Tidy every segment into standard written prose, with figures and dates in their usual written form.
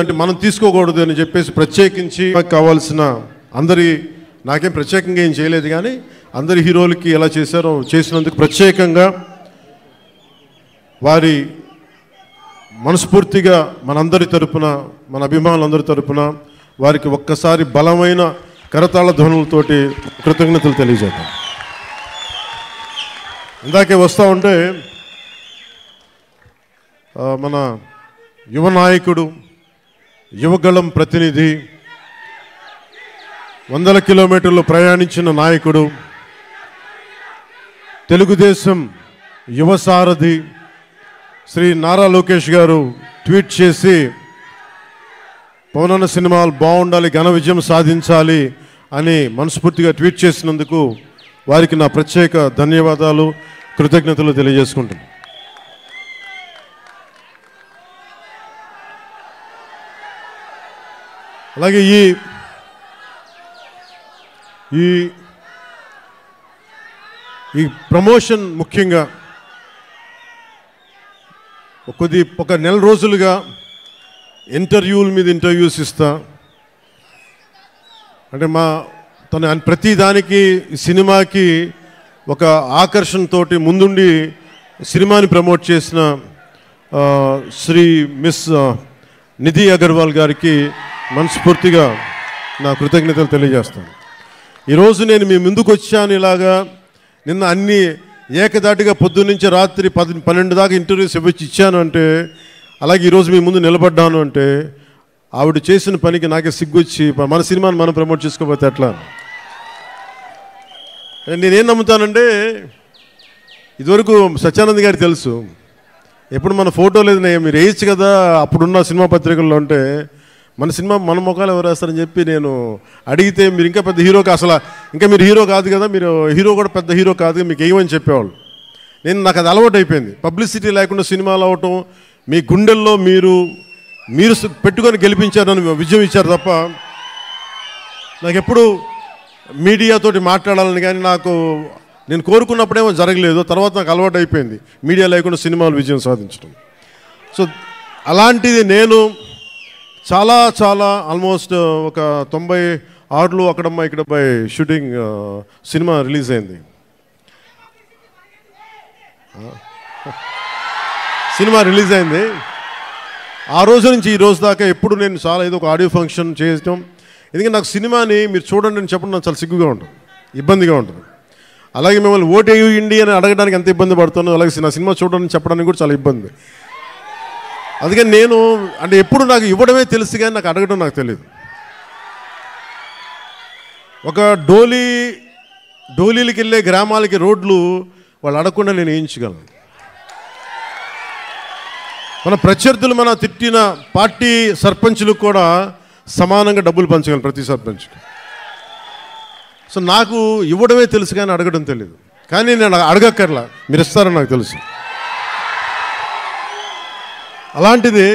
అంటే మనం తీసుకోకూడదు అని చెప్పేసి ప్రత్యేకించి కావాల్సిన అందరి నాకేం ప్రత్యేకంగా ఏం చేయలేదు కానీ అందరి హీరోలకి ఎలా చేశారో చేసినందుకు ప్రత్యేకంగా వారి మనస్ఫూర్తిగా మనందరి తరపున మన అభిమానులందరి తరపున వారికి ఒక్కసారి బలమైన కరతాళ ధ్వనులతోటి కృతజ్ఞతలు తెలియజేద్దాం. ఇందాకే వస్తూ ఉంటే మన యువ నాయకుడు యువగళం ప్రతినిధి 100 కిలోమీటర్లు ప్రయాణించిన నాయకుడు తెలుగుదేశం యువ సారథి శ్రీ నారా లోకేష్ గారు ట్వీట్ చేసి పవనన్న సినిమాలు బాగుండాలి, ఘన విజయం సాధించాలి అని మనస్ఫూర్తిగా ట్వీట్ చేసినందుకు వారికి నా ప్రత్యేక ధన్యవాదాలు కృతజ్ఞతలు తెలియజేసుకుంటున్నాను. అలాగే ఈ ప్రమోషన్ ముఖ్యంగా ఒక నెల రోజులుగా ఇంటర్వ్యూల మీద ఇంటర్వ్యూస్ ఇస్తా అంటే తన ప్రతి దానికి సినిమాకి ఒక ఆకర్షణతోటి ముందుండి సినిమాని ప్రమోట్ చేసిన శ్రీ మిస్ నిధి అగర్వాల్ గారికి మనస్ఫూర్తిగా నా కృతజ్ఞతలు తెలియజేస్తాను. ఈరోజు నేను మీ ముందుకు వచ్చాను ఇలాగా నిన్న అన్ని ఏకదాటిగా పొద్దున్నుంచి రాత్రి 12 దాకా ఇంటర్వ్యూస్ ఇచ్చాను అంటే, అలాగే ఈరోజు మీ ముందు నిలబడ్డాను అంటే ఆవిడ చేసిన పనికి నాకే సిగ్గొచ్చి మన సినిమాని మనం ప్రమోట్ చేసుకోకపోతే ఎట్లా. నేనేం నమ్ముతానంటే ఇదివరకు సత్యానంద్ గారికి తెలుసు, ఎప్పుడు మన ఫోటో లేదు మీరు వేయచ్చు కదా అప్పుడున్న సినిమా పత్రికల్లో అంటే మన సినిమా మన ముఖాలు ఎవరు వేస్తారని చెప్పి నేను అడిగితే మీరు ఇంకా పెద్ద హీరో అసలు ఇంకా మీరు హీరో కాదు కదా, మీరు హీరో కూడా పెద్ద హీరో కాదు మీకు ఏమని చెప్పేవాళ్ళు. నాకు అది అలవాటు అయిపోయింది. పబ్లిసిటీ లేకుండా సినిమాలు అవటం, మీ గుండెల్లో మీరు పెట్టుకొని గెలిపించారని విజయం ఇచ్చారు తప్ప నాకు ఎప్పుడు మీడియాతోటి మాట్లాడాలని కానీ నేను కోరుకున్నప్పుడేమో జరగలేదు. తర్వాత నాకు అలవాటు అయిపోయింది మీడియా లేకుండా సినిమాలు విజయం సాధించడం. సో అలాంటిది నేను చాలా ఆల్మోస్ట్ ఒక 96లో అక్కడమ్మ ఇక్కడ బై షూటింగ్ సినిమా రిలీజ్ అయింది. ఆ రోజు నుంచి ఈ రోజు దాకా ఎప్పుడు నేను చాలా ఏదో ఒక ఆడియో ఫంక్షన్ చేయటం, ఎందుకంటే నాకు సినిమాని మీరు చూడండి అని చెప్పడం నాకు చాలా సిగ్గుగా ఉంటుంది, ఇబ్బందిగా ఉంటుంది. అలాగే మిమ్మల్ని ఓటు వేయండి అని అడగడానికి ఎంత ఇబ్బంది పడుతున్నాను, అలాగే నా సినిమా చూడడానికి చెప్పడానికి కూడా చాలా ఇబ్బంది. అందుకని నేను అంటే ఎప్పుడు నాకు ఇవ్వడమే తెలుసు కానీ నాకు అడగడం నాకు తెలియదు. ఒక డోలీలకి వెళ్ళే గ్రామాలకి రోడ్లు వాళ్ళు అడగకుండా నేను వేయించగలను. మన ప్రత్యర్థులు మన తిట్టిన పార్టీ సర్పంచులకు కూడా సమానంగా డబ్బులు పంచగలను ప్రతి సర్పంచ్కి. సో నాకు ఇవ్వడమే తెలుసు కానీ అడగడం తెలియదు. కానీ నేను అడగక్కర్లా, మీరు ఇస్తారని నాకు తెలుసు. అలాంటిది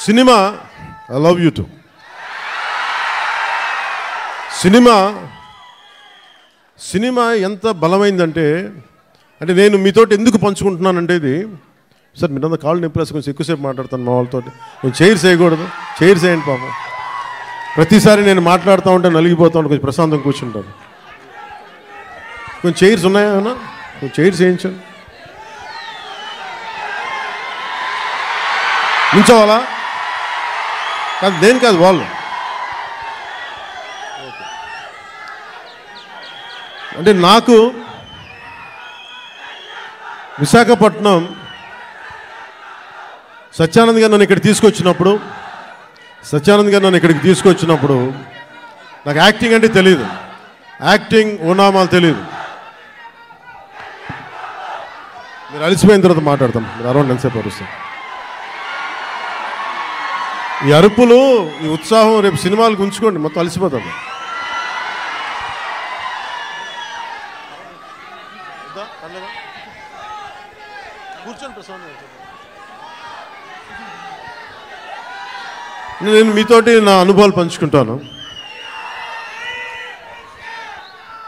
cinema I love you to cinema ఎంత బలమైందంటే నేను మీతోటి ఎందుకు పంచుకుంటున్నానంటే ఇది సార్ మీరంతా కాళ్ళు నింపలేసి కొంచెం ఎక్కువసేపు మాట్లాడతాను మా వాళ్ళతో. కొంచెం చైర్స్ వేయకూడదు, చైర్స్ వేయండి పాపం. ప్రతిసారి నేను మాట్లాడుతూ ఉంటే నలిగిపోతూ ఉంటాను, కొంచెం ప్రశాంతం కూర్చుంటాను. కొంచెం చైర్స్ ఉన్నాయా? కొంచెం చైర్స్ వేయించండి. ఉంచవాలా కాదు, దేని కాదు వాళ్ళు. అంటే నాకు విశాఖపట్నం సత్యానంద్ గారు నన్ను ఇక్కడికి తీసుకొచ్చినప్పుడు నాకు యాక్టింగ్ అంటే తెలియదు, యాక్టింగ్ ఓనామాలు తెలియదు. మీరు అలసిపోయిన తర్వాత మాట్లాడతాం, మీరు అరౌండ్ ఎంతసేపు అరుస్తాం. ఈ అరుపులు, ఈ ఉత్సాహం రేపు సినిమాలకు ఉంచుకోండి, మొత్తం అలసిపోతాం. నేను మీతోటి నా అనుభవాలు పంచుకుంటాను.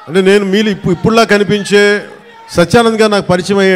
అంటే నేను ఇప్పుడులా కనిపించే సత్యానంద్ గారు నాకు పరిచయం అయ్యే